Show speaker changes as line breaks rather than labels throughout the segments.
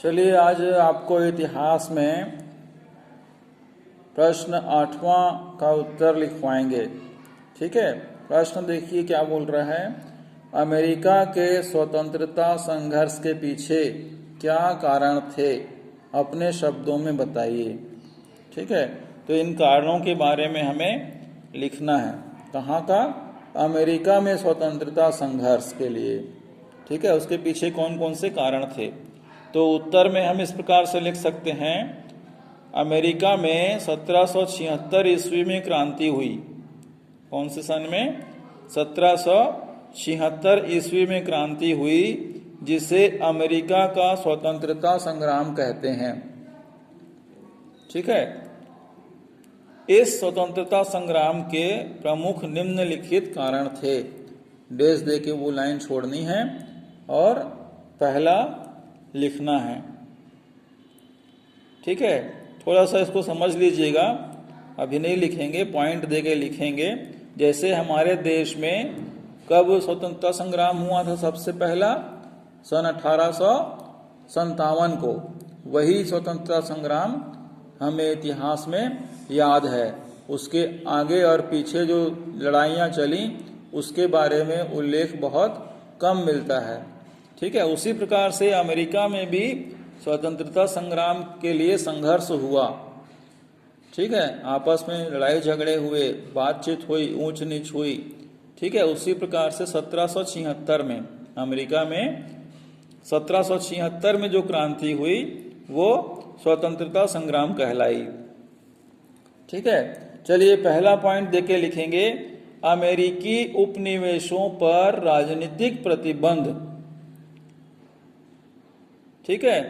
चलिए आज आपको इतिहास में प्रश्न 8वां का उत्तर लिखवाएंगे। ठीक है, प्रश्न देखिए क्या बोल रहा है। अमेरिका के स्वतंत्रता संघर्ष के पीछे क्या कारण थे, अपने शब्दों में बताइए। ठीक है, तो इन कारणों के बारे में हमें लिखना है। कहाँ का? अमेरिका में स्वतंत्रता संघर्ष के लिए। ठीक है, उसके पीछे कौन कौन से कारण थे। तो उत्तर में हम इस प्रकार से लिख सकते हैं, अमेरिका में 1776 ईस्वी में क्रांति हुई। कौन से सन में? 1776 ईस्वी में क्रांति हुई, जिसे अमेरिका का स्वतंत्रता संग्राम कहते हैं। ठीक है, इस स्वतंत्रता संग्राम के प्रमुख निम्नलिखित कारण थे। डेश दे के वो लाइन छोड़नी है और पहला लिखना है। ठीक है, थोड़ा सा इसको समझ लीजिएगा, अभी नहीं लिखेंगे, पॉइंट दे के लिखेंगे। जैसे हमारे देश में कब स्वतंत्रता संग्राम हुआ था? सबसे पहला सन 1857 को। वही स्वतंत्रता संग्राम हमें इतिहास में याद है। उसके आगे और पीछे जो लड़ाइयाँ चली उसके बारे में उल्लेख बहुत कम मिलता है। ठीक है, उसी प्रकार से अमेरिका में भी स्वतंत्रता संग्राम के लिए संघर्ष हुआ। ठीक है, आपस में लड़ाई झगड़े हुए, बातचीत हुई, ऊंच नीच हुई। ठीक है, उसी प्रकार से 1776 में अमेरिका में 1776 में जो क्रांति हुई वो स्वतंत्रता संग्राम कहलाई। ठीक है, चलिए पहला पॉइंट देके लिखेंगे, अमेरिकी उपनिवेशों पर राजनीतिक प्रतिबंध। ठीक है,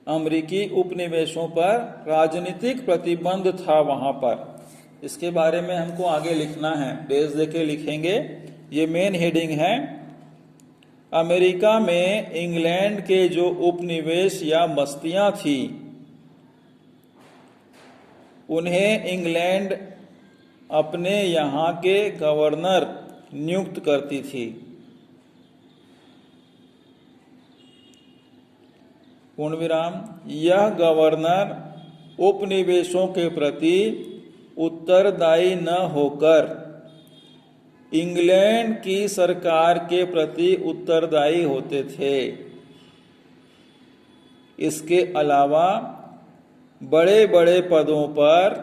अमेरिकी उपनिवेशों पर राजनीतिक प्रतिबंध था वहां पर। इसके बारे में हमको आगे लिखना है, डेज देके लिखेंगे। ये मेन हेडिंग है। अमेरिका में इंग्लैंड के जो उपनिवेश या बस्तियां थी, उन्हें इंग्लैंड अपने यहाँ के गवर्नर नियुक्त करती थी। पूर्ण विराम। यह गवर्नर उपनिवेशों के प्रति उत्तरदायी न होकर इंग्लैंड की सरकार के प्रति उत्तरदायी होते थे। इसके अलावा बड़े बड़े पदों पर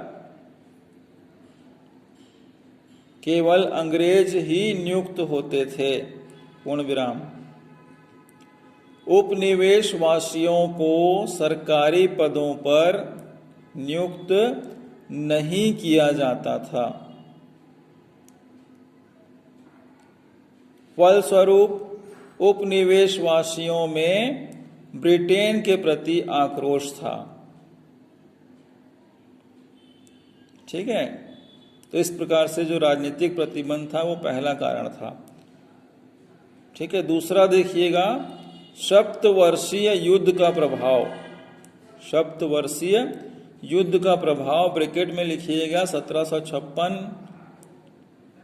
केवल अंग्रेज ही नियुक्त होते थे। पूर्ण विराम। उपनिवेशवासियों को सरकारी पदों पर नियुक्त नहीं किया जाता था। फलस्वरूप उपनिवेशवासियों में ब्रिटेन के प्रति आक्रोश था। ठीक है, तो इस प्रकार से जो राजनीतिक प्रतिबंध था वो पहला कारण था। ठीक है, दूसरा देखिएगा, सप्तवर्षीय युद्ध का प्रभाव। सप्तवर्षीय युद्ध का प्रभाव ब्रैकेट में लिखिएगा 1756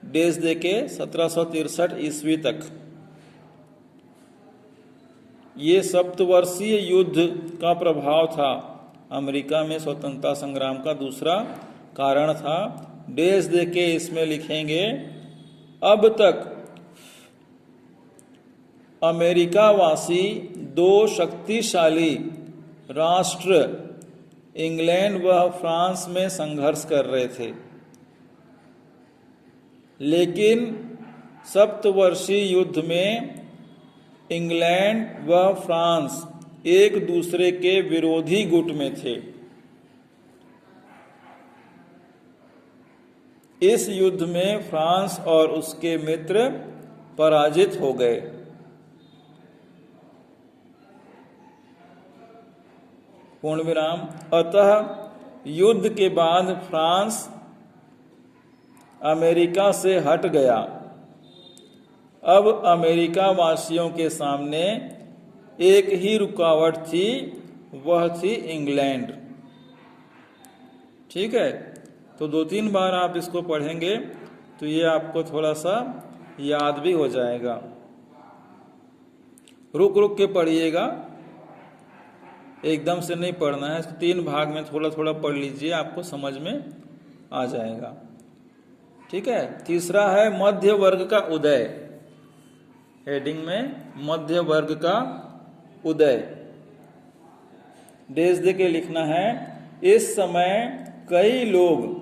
डेज देके 1763 ईस्वी तक। ये सप्तवर्षीय युद्ध का प्रभाव था, अमेरिका में स्वतंत्रता संग्राम का दूसरा कारण था। डेज देके इसमें लिखेंगे, अब तक अमेरिकावासी दो शक्तिशाली राष्ट्र इंग्लैंड व फ्रांस में संघर्ष कर रहे थे, लेकिन सप्तवर्षीय युद्ध में इंग्लैंड व फ्रांस एक दूसरे के विरोधी गुट में थे। इस युद्ध में फ्रांस और उसके मित्र पराजित हो गए। पूर्ण विराम। अतः युद्ध के बाद फ्रांस अमेरिका से हट गया। अब अमेरिका वासियों के सामने एक ही रुकावट थी, वह थी इंग्लैंड। ठीक है, तो 2-3 बार आप इसको पढ़ेंगे तो ये आपको थोड़ा सा याद भी हो जाएगा। रुक रुक के पढ़िएगा, एकदम से नहीं पढ़ना है, 3 भाग में थोड़ा थोड़ा पढ़ लीजिए, आपको समझ में आ जाएगा। ठीक है। तीसरा है मध्य वर्ग का उदय। हेडिंग में मध्य वर्ग का उदय, डेज दे के लिखना है। इस समय कई लोग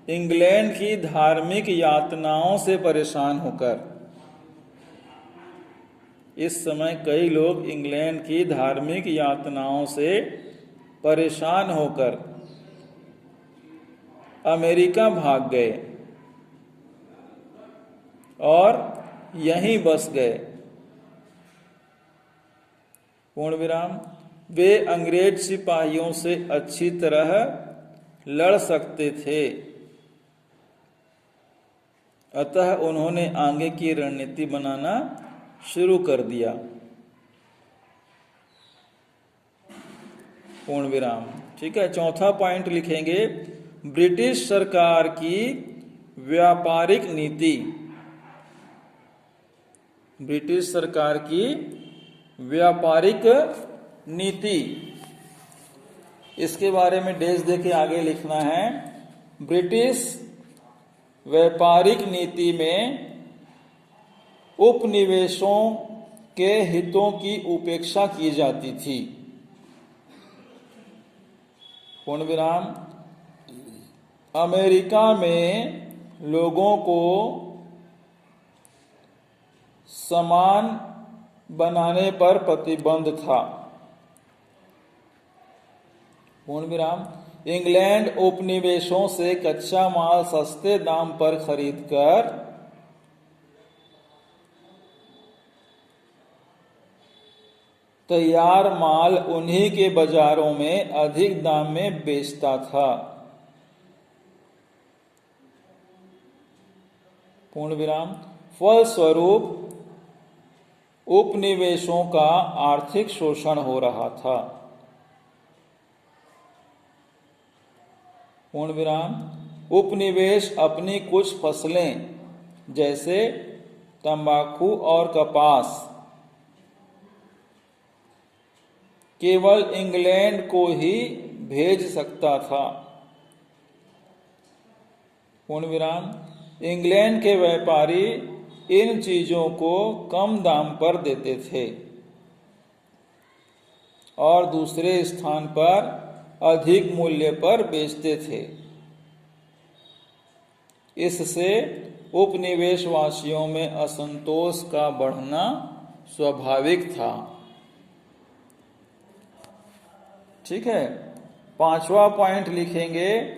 इंग्लैंड की धार्मिक यातनाओं से परेशान होकर, इस समय कई लोग इंग्लैंड की धार्मिक यातनाओं से परेशान होकर अमेरिका भाग गए और यहीं बस गए। पूर्ण विराम। वे अंग्रेज सिपाहियों से अच्छी तरह लड़ सकते थे, अतः उन्होंने आगे की रणनीति बनाना शुरू कर दिया। पूर्ण विराम। ठीक है। चौथा पॉइंट लिखेंगे, ब्रिटिश सरकार की व्यापारिक नीति। ब्रिटिश सरकार की व्यापारिक नीति, इसके बारे में डेज दे के आगे लिखना है। ब्रिटिश व्यापारिक नीति में उपनिवेशों के हितों की उपेक्षा की जाती थी। पूर्ण विराम। अमेरिका में लोगों को समान बनाने पर प्रतिबंध था। पूर्ण विराम। इंग्लैंड उपनिवेशों से कच्चा माल सस्ते दाम पर खरीदकर तैयार माल उन्हीं के बाजारों में अधिक दाम में बेचता था। पूर्ण विराम। फलस्वरूप उपनिवेशों का आर्थिक शोषण हो रहा था। पूर्ण विराम। उपनिवेश अपनी कुछ फसलें जैसे तंबाकू और कपास केवल इंग्लैंड को ही भेज सकता था। पूर्ण विराम। इंग्लैंड के व्यापारी इन चीजों को कम दाम पर देते थे और दूसरे स्थान पर अधिक मूल्य पर बेचते थे। इससे उपनिवेशवासियों में असंतोष का बढ़ना स्वाभाविक था। ठीक है। पांचवा पॉइंट लिखेंगे,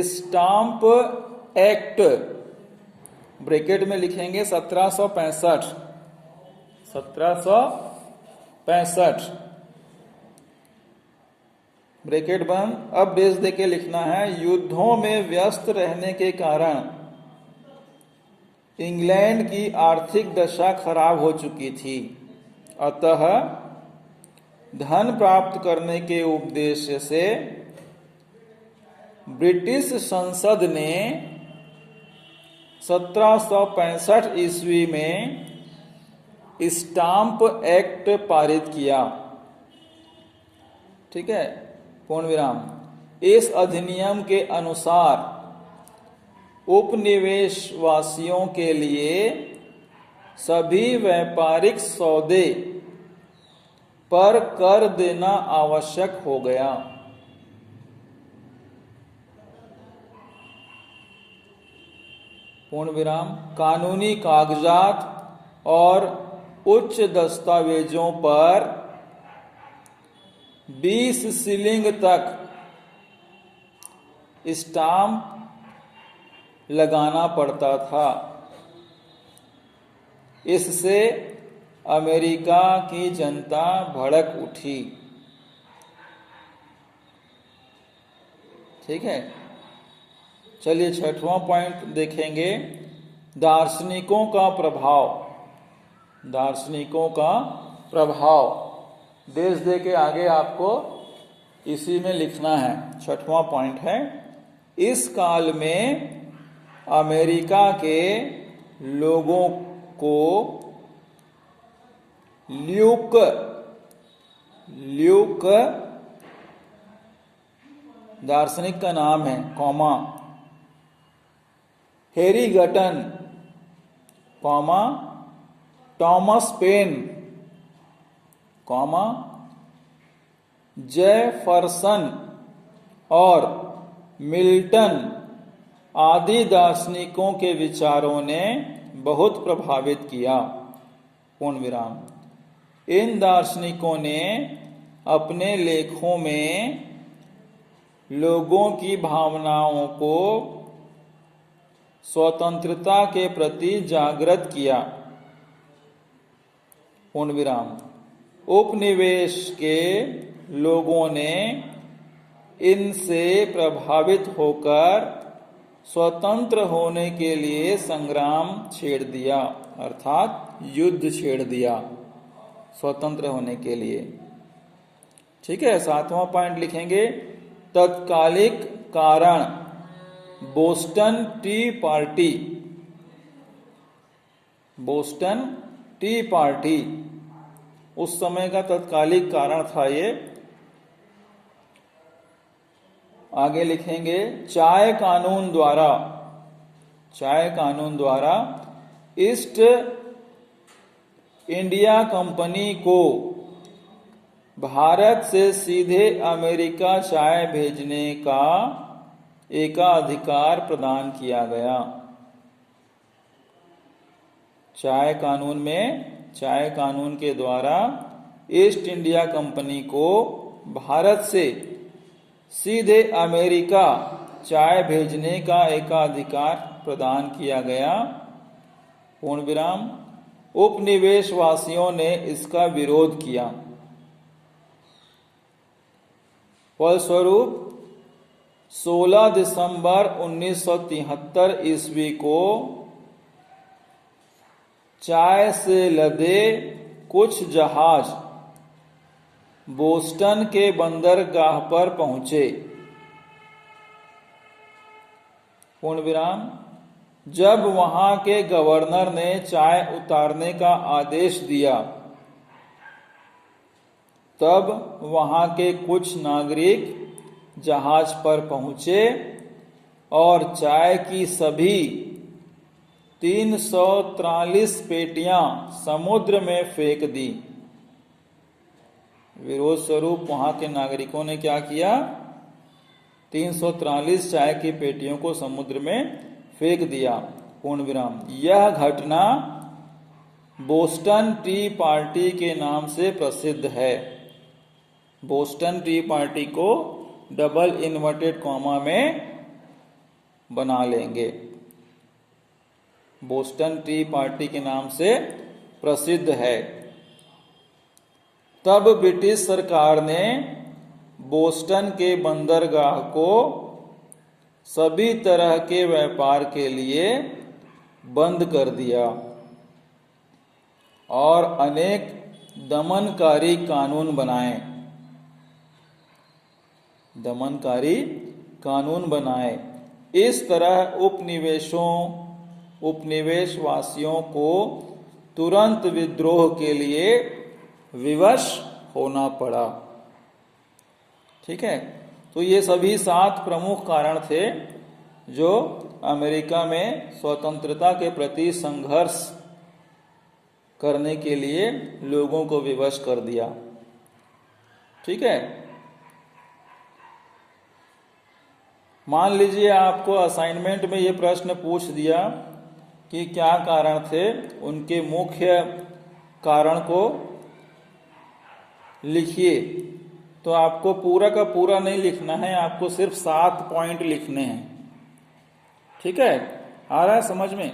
स्टाम्प एक्ट। ब्रैकेट में लिखेंगे 1765। 1765 ब्रैकेट बंद। अब डेज दे के लिखना है, युद्धों में व्यस्त रहने के कारण इंग्लैंड की आर्थिक दशा खराब हो चुकी थी, अतः धन प्राप्त करने के उद्देश्य से ब्रिटिश संसद ने 1765 ईस्वी में स्टाम्प एक्ट पारित किया। ठीक है। पूर्ण विराम। इस अधिनियम के अनुसार उपनिवेशवासियों के लिए सभी व्यापारिक सौदे पर कर देना आवश्यक हो गया। पूर्ण विराम। कानूनी कागजात और उच्च दस्तावेजों पर 20 शिलिंग तक स्टाम्प लगाना पड़ता था। इससे अमेरिका की जनता भड़क उठी। ठीक है। चलिए छठवां पॉइंट देखेंगे, दार्शनिकों का प्रभाव। दार्शनिकों का प्रभाव देश दे के आगे आपको इसी में लिखना है। छठवां पॉइंट है, इस काल में अमेरिका के लोगों को ल्यूक दार्शनिक का नाम है, comma, Harrington, comma, Thomas Paine, comma, Jefferson और मिल्टन आदि दार्शनिकों के विचारों ने बहुत प्रभावित किया, पूर्ण विराम। इन दार्शनिकों ने अपने लेखों में लोगों की भावनाओं को स्वतंत्रता के प्रति जागृत किया, पूर्ण विराम। उपनिवेश के लोगों ने इनसे प्रभावित होकर स्वतंत्र होने के लिए संग्राम छेड़ दिया, अर्थात युद्ध छेड़ दिया स्वतंत्र होने के लिए। ठीक है, 7वां पॉइंट लिखेंगे, तत्कालिक कारण, Boston T party, Boston T party उस समय का तत्कालिक कारण था ये। आगे लिखेंगे, चाय कानून द्वारा, चाय कानून द्वारा ईस्ट इंडिया कंपनी को भारत से सीधे अमेरिका चाय भेजने का एकाधिकार प्रदान किया गया। चाय कानून में, चाय कानून के द्वारा ईस्ट इंडिया कंपनी को भारत से सीधे अमेरिका चाय भेजने का एकाधिकार प्रदान किया गया, पूर्ण विराम। उपनिवेशवासियों ने इसका विरोध किया। फलस्वरूप 16 दिसंबर 1973 ईस्वी को चाय से लदे कुछ जहाज बोस्टन के बंदरगाह पर पहुंचे, पूर्ण विराम। जब वहां के गवर्नर ने चाय उतारने का आदेश दिया, तब वहां के कुछ नागरिक जहाज पर पहुंचे और चाय की सभी 343 पेटियां समुद्र में फेंक दी। विरोध स्वरूप वहां के नागरिकों ने क्या किया, 343 चाय की पेटियों को समुद्र में फेंक दिया, पूर्ण विराम। यह घटना बोस्टन टी पार्टी के नाम से प्रसिद्ध है। बोस्टन टी पार्टी को डबल इन्वर्टेड कॉमा में बना लेंगे। बोस्टन टी पार्टी के नाम से प्रसिद्ध है। तब ब्रिटिश सरकार ने बोस्टन के बंदरगाह को सभी तरह के व्यापार के लिए बंद कर दिया और अनेक दमनकारी कानून बनाए, दमनकारी कानून बनाए। इस तरह उपनिवेशवासियों को तुरंत विद्रोह के लिए विवश होना पड़ा। ठीक है, तो ये सभी 7 प्रमुख कारण थे जो अमेरिका में स्वतंत्रता के प्रति संघर्ष करने के लिए लोगों को विवश कर दिया। ठीक है, मान लीजिए आपको असाइनमेंट में ये प्रश्न पूछ दिया कि क्या कारण थे, उनके मुख्य कारण को लिखिए। तो आपको पूरा का पूरा नहीं लिखना है, आपको सिर्फ 7 पॉइंट लिखने हैं। ठीक है, आ रहा है समझ में?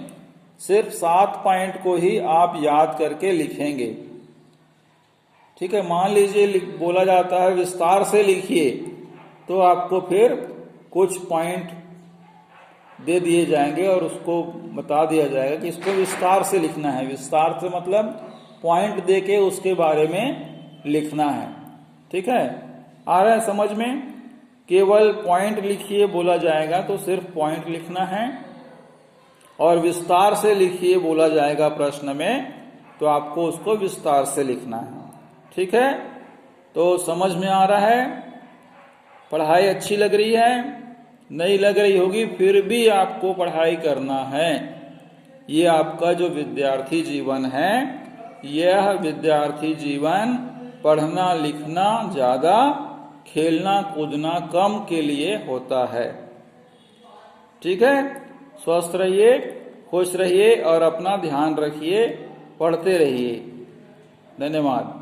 सिर्फ 7 पॉइंट को ही आप याद करके लिखेंगे। ठीक है, मान लीजिए बोला जाता है विस्तार से लिखिए, तो आपको फिर कुछ पॉइंट दे दिए जाएंगे और उसको बता दिया जाएगा कि इसको विस्तार से लिखना है। विस्तार से मतलब पॉइंट देके उसके बारे में लिखना है। ठीक है, आ रहा है समझ में? केवल पॉइंट लिखिए बोला जाएगा तो सिर्फ पॉइंट लिखना है, और विस्तार से लिखिए बोला जाएगा प्रश्न में तो आपको उसको विस्तार से लिखना है। ठीक है, तो समझ में आ रहा है? पढ़ाई अच्छी लग रही है, नहीं लग रही होगी, फिर भी आपको पढ़ाई करना है। ये आपका जो विद्यार्थी जीवन है, यह विद्यार्थी जीवन पढ़ना लिखना ज्यादा, खेलना कूदना कम के लिए होता है। ठीक है, स्वस्थ रहिए, खुश रहिए और अपना ध्यान रखिए, पढ़ते रहिए। धन्यवाद।